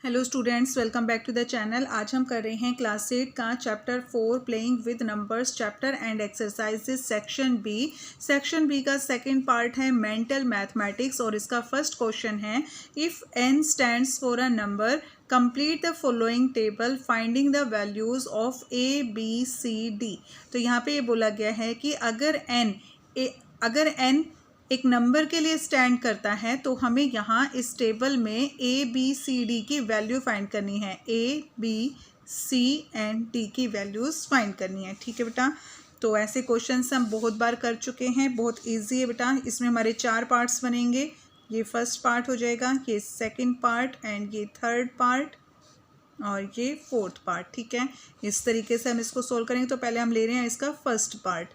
Hello students, welcome back to the channel. आज हम कर रहे हैं क्लास 8 का chapter 4 playing with numbers chapter end exercises section B. Section B का सेकंड पार्ट है मेंटल मैथमेटिक्स और इसका फर्स्ट क्वेश्चन है if n stands for a number complete the following table finding the values of a b c d। तो यहाँ पे ये बोला गया है कि अगर n एक नंबर के लिए स्टैंड करता है तो हमें यहाँ इस टेबल में a b c d की वैल्यू फाइंड करनी है। a b c and d की वैल्यूज़ फाइंड करनी है। ठीक है बेटा, तो ऐसे क्वेश्चंस हम बहुत बार कर चुके हैं, बहुत इजी है बेटा। इसमें हमारे 4 पार्ट्स बनेंगे। ये फर्स्ट पार्ट हो जाएगा, ये सेकंड पार्ट एंड ये थर्ड पार्ट और ये फोर्थ पार्ट। ठीक है, इस तरीके से हम इसको सोल्व करेंगे। तो पहले हम ले रहे हैं इसका फर्स्ट पार्ट।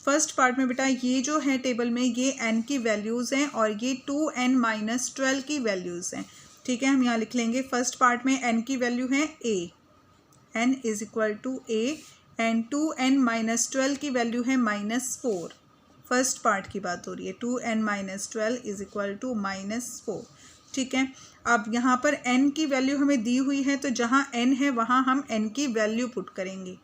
फर्स्ट पार्ट में बेटा ये जो है टेबल में ये n की वैल्यूज़ हैं और ये 2n-12 की वैल्यूज़ हैं। ठीक है, हम यहाँ लिख लेंगे फर्स्ट पार्ट में n की वैल्यू है a, n is equal to a and 2n-12 की वैल्यू है -4। फर्स्ट पार्ट की बात हो रही है, 2n-12 इज इक्वल टू -4। ठीक है, अब यहाँ पर n की वैल्यू हमें दी हुई है तो जहाँ n है वहाँ हम n की वैल्यू पुट करेंगे।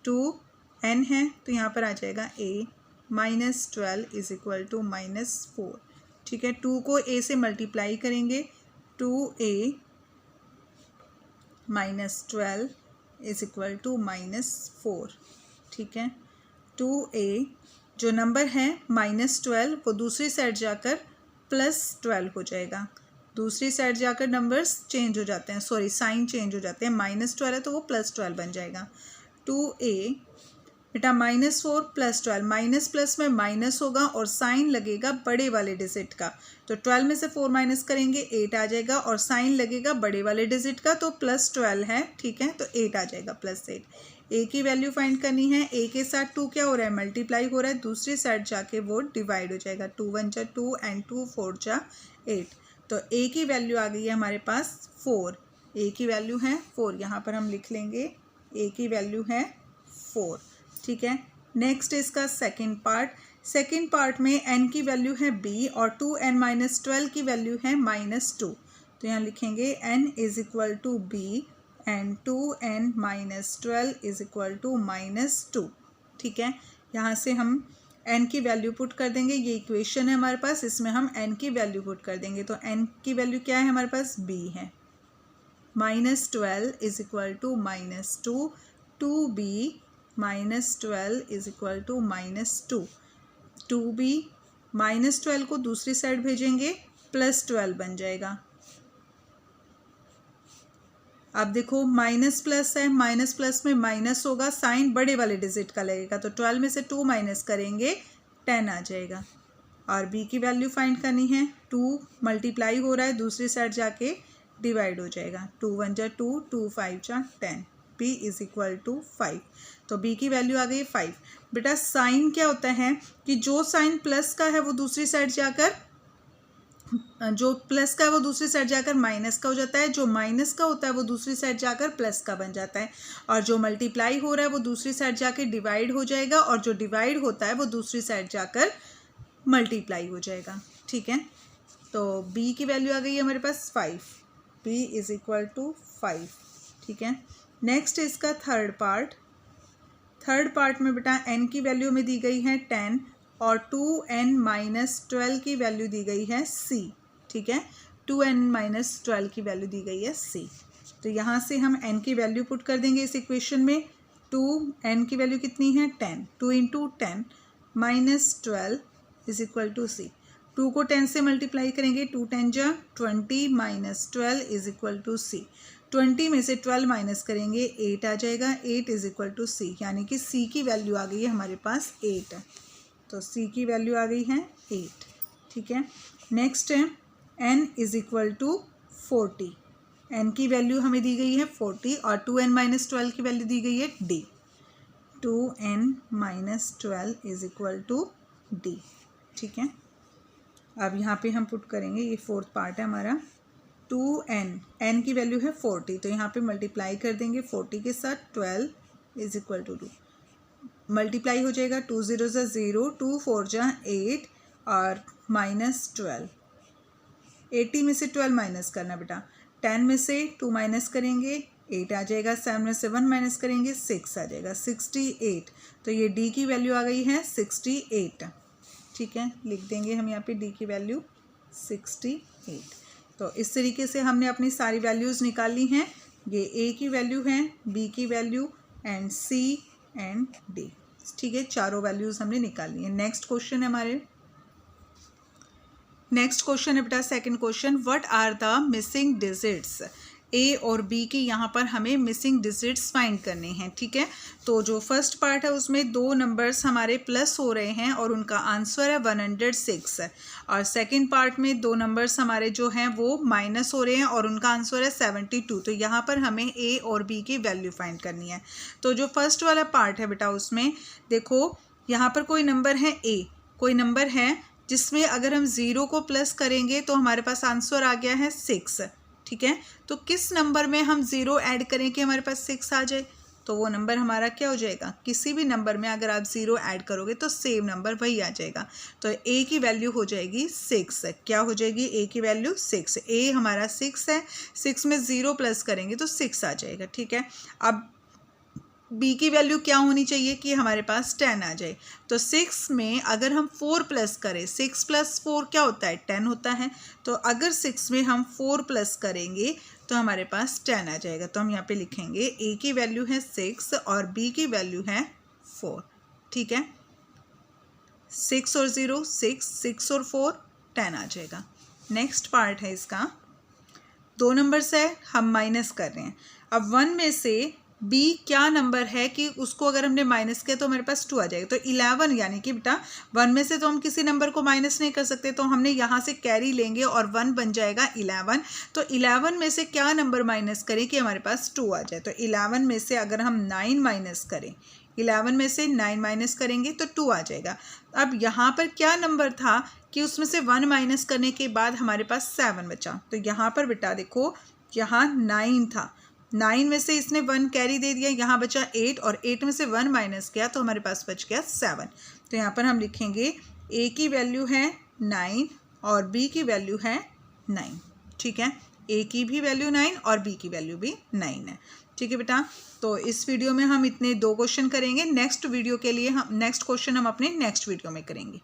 2n है तो यहाँ पर आ जाएगा a -12 इज इक्वल टू -4। ठीक है, 2 को a से मल्टीप्लाई करेंगे, 2a -12 इज इक्वल टू -4। ठीक है, 2a जो नंबर है -12 वो दूसरी साइड जाकर +12 हो जाएगा। दूसरी साइड जाकर नंबर्स चेंज हो जाते हैं, सॉरी साइन चेंज हो जाते हैं। -12 है तो वो +12 बन जाएगा। 2a बेटा -4 +12, माइनस प्लस में माइनस होगा और साइन लगेगा बड़े वाले डिजिट का। तो 12 में से 4 माइनस करेंगे 8 आ जाएगा और साइन लगेगा बड़े वाले डिजिट का, तो +12 है। ठीक है, तो 8 आ जाएगा +8। a की वैल्यू फाइंड करनी है। a के साथ 2 क्या हो रहा है, मल्टीप्लाई हो रहा है, दूसरी साइड जाके वो डिवाइड हो जाएगा। 2 1 जा 2 एंड 2 4 जा 8। तो a की वैल्यू आ गई है हमारे पास 4। a की वैल्यू है 4, यहाँ पर हम लिख लेंगे a की वैल्यू है 4। ठीक है, नेक्स्ट इसका सेकंड पार्ट। सेकंड पार्ट में n की वैल्यू है b और 2n-12 की वैल्यू है -2। तो यहाँ लिखेंगे n is equal to b and 2n-12 is equal to -2। ठीक है, यहाँ से हम n की वैल्यू पुट कर देंगे। ये इक्वेशन है हमारे पास, इसमें हम n की वैल्यू पुट कर देंगे। तो n की वैल्यू क्या है हमारे पास, b है। -12 is equal to -2, 2b -12 is equal to -2। 2b -12 को दूसरी साइड भेजेंगे, +12 बन जाएगा। अब देखो माइनस प्लस है, माइनस प्लस में माइनस होगा, साइन बड़े वाले डिजिट का लगेगा। तो 12 में से 2 माइनस करेंगे 10 आ जाएगा। और b की वैल्यू फाइंड करनी है। 2 मल्टीप्लाई हो रहा है, दूसरी साइड जाके डिवाइड हो जाएगा। 2 1 जा 2, 2 5 जा 10, b इज इक्वल टू 5। तो b की वैल्यू आ गई 5। बेटा साइन क्या होता है कि जो साइन प्लस का है वो दूसरी साइड जाकर, जो प्लस का है वो दूसरी साइड जाकर माइनस का हो जाता है, जो माइनस का होता है वो दूसरी साइड जाकर प्लस का बन जाता है, और जो मल्टीप्लाई हो रहा है वो दूसरी साइड जाकर डिवाइड हो जाएगा, और जो डिवाइड होता है वो दूसरी साइड जाकर मल्टीप्लाई हो जाएगा। ठीक है, तो b की वैल्यू आ गई है हमारे पास 5, b इज इक्वल टू 5। ठीक है, नेक्स्ट इसका थर्ड पार्ट। थर्ड पार्ट में बेटा n की वैल्यू में दी गई है 10 और 2n-12 की वैल्यू दी गई है c। ठीक है, 2n-12 की वैल्यू दी गई है c। तो यहाँ से हम n की वैल्यू पुट कर देंगे इस इक्वेशन में। 2n की वैल्यू कितनी है, 10, 2 into 10 -12 is equal to c। 2 को 10 से मल्टीप्लाई करेंगे, 2 10 जा 20 -12 इज इक्वल टू c। 20 में से 12 माइनस करेंगे 8 आ जाएगा, 8 इज इक्वल टू c, यानी कि c की वैल्यू आ गई है हमारे पास 8। तो c की वैल्यू आ गई है 8। ठीक है, नेक्स्ट है n is equal to 40। n की वैल्यू हमें दी गई है 40 और 2n-12 की वैल्यू दी गई है d। 2n-12 is equal to d। ठीक है, अब यहाँ पे हम पुट करेंगे, ये फोर्थ पार्ट है हमारा। 2n की वैल्यू है 40, तो यहाँ पे मल्टीप्लाई कर देंगे 40 के साथ, 12 इज इक्वल टू 2। मल्टीप्लाई हो जाएगा, 2 0 जा 0, 2 4 जा 8 और -12। 80 में से 12 माइनस करना बेटा, 10 में से 2 माइनस करेंगे 8 आ जाएगा, 7 में से 1 माइनस करेंगे 6 आ जाएगा, 68। तो ये डी की वैल्यू आ गई है 68। ठीक है, लिख देंगे हम यहाँ पे डी की वैल्यू 68। तो इस तरीके से हमने अपनी सारी वैल्यूज़ निकाल ली हैं। ये ए की वैल्यू है, बी की value and C and D. ठीक है, चारों वैल्यूज़ हमने निकाल ली है। नेक्स्ट क्वेश्चन है हमारे, नेक्स्ट क्वेश्चन है बेटा second question, what are the missing digits. A और बी की यहाँ पर हमें मिसिंग डिजिट्स फाइंड करने हैं। ठीक है, तो जो फर्स्ट पार्ट है उसमें दो नंबर्स हमारे प्लस हो रहे हैं और उनका आंसर है 106 है, और सेकंड पार्ट में दो नंबर्स हमारे जो हैं वो माइनस हो रहे हैं और उनका आंसर है 72। तो यहाँ पर हमें ए और बी की वैल्यू फाइंड करनी है। तो जो फर्स्ट वाला पार्ट है बेटा उसमें देखो यहाँ पर कोई नंबर है ए, कोई नंबर है जिसमें अगर हम 0 को प्लस करेंगे तो हमारे पास आंसर आ गया है 6। ठीक है, तो किस नंबर में हम 0 ऐड करें कि हमारे पास 6 आ जाए, तो वो नंबर हमारा क्या हो जाएगा, किसी भी नंबर में अगर आप 0 ऐड करोगे तो सेम नंबर वही आ जाएगा। तो ए की वैल्यू हो जाएगी 6। क्या हो जाएगी, ए की वैल्यू 6। ए हमारा 6 है, 6 में 0 प्लस करेंगे तो 6 आ जाएगा। ठीक है, अब बी की वैल्यू क्या होनी चाहिए कि हमारे पास 10 आ जाए। तो 6 में अगर हम 4 प्लस करें, 6 प्लस 4 क्या होता है, 10 होता है। तो अगर 6 में हम 4 प्लस करेंगे तो हमारे पास 10 आ जाएगा। तो हम यहाँ पे लिखेंगे ए की वैल्यू है 6 और बी की वैल्यू है 4। ठीक है, 6 और 0 6, 6 और 4 10 आ जाएगा। नेक्स्ट पार्ट है इसका, दो नंबर्स है हम माइनस कर रहे हैं। अब 1 में से बी क्या नंबर है कि उसको अगर हमने माइनस किया तो हमारे पास 2 आ जाएगा। तो 11, यानी कि बेटा 1 में से तो हम किसी नंबर को माइनस नहीं कर सकते, तो हमने यहाँ से कैरी लेंगे और 1 बन जाएगा 11। तो 11 में से क्या नंबर माइनस करें कि हमारे पास 2 आ जाए। तो 11 में से अगर हम 9 माइनस करें, 11 में से 9 माइनस करेंगे तो 2 आ जाएगा। अब यहाँ पर क्या नंबर था कि उसमें से 1 माइनस करने के बाद हमारे पास 7 बचा। तो यहाँ पर बेटा देखो यहाँ 9 था, 9 में से इसने 1 कैरी दे दिया, यहाँ बचा 8 और 8 में से 1 माइनस किया तो हमारे पास बच गया 7। तो यहाँ पर हम लिखेंगे ए की वैल्यू है 9 और बी की वैल्यू है 9। ठीक है, ए की भी वैल्यू 9 और बी की वैल्यू भी 9 है। ठीक है बेटा, तो इस वीडियो में हम इतने 2 क्वेश्चन करेंगे। नेक्स्ट वीडियो के लिए हम नेक्स्ट क्वेश्चन हम अपने नेक्स्ट वीडियो में करेंगे।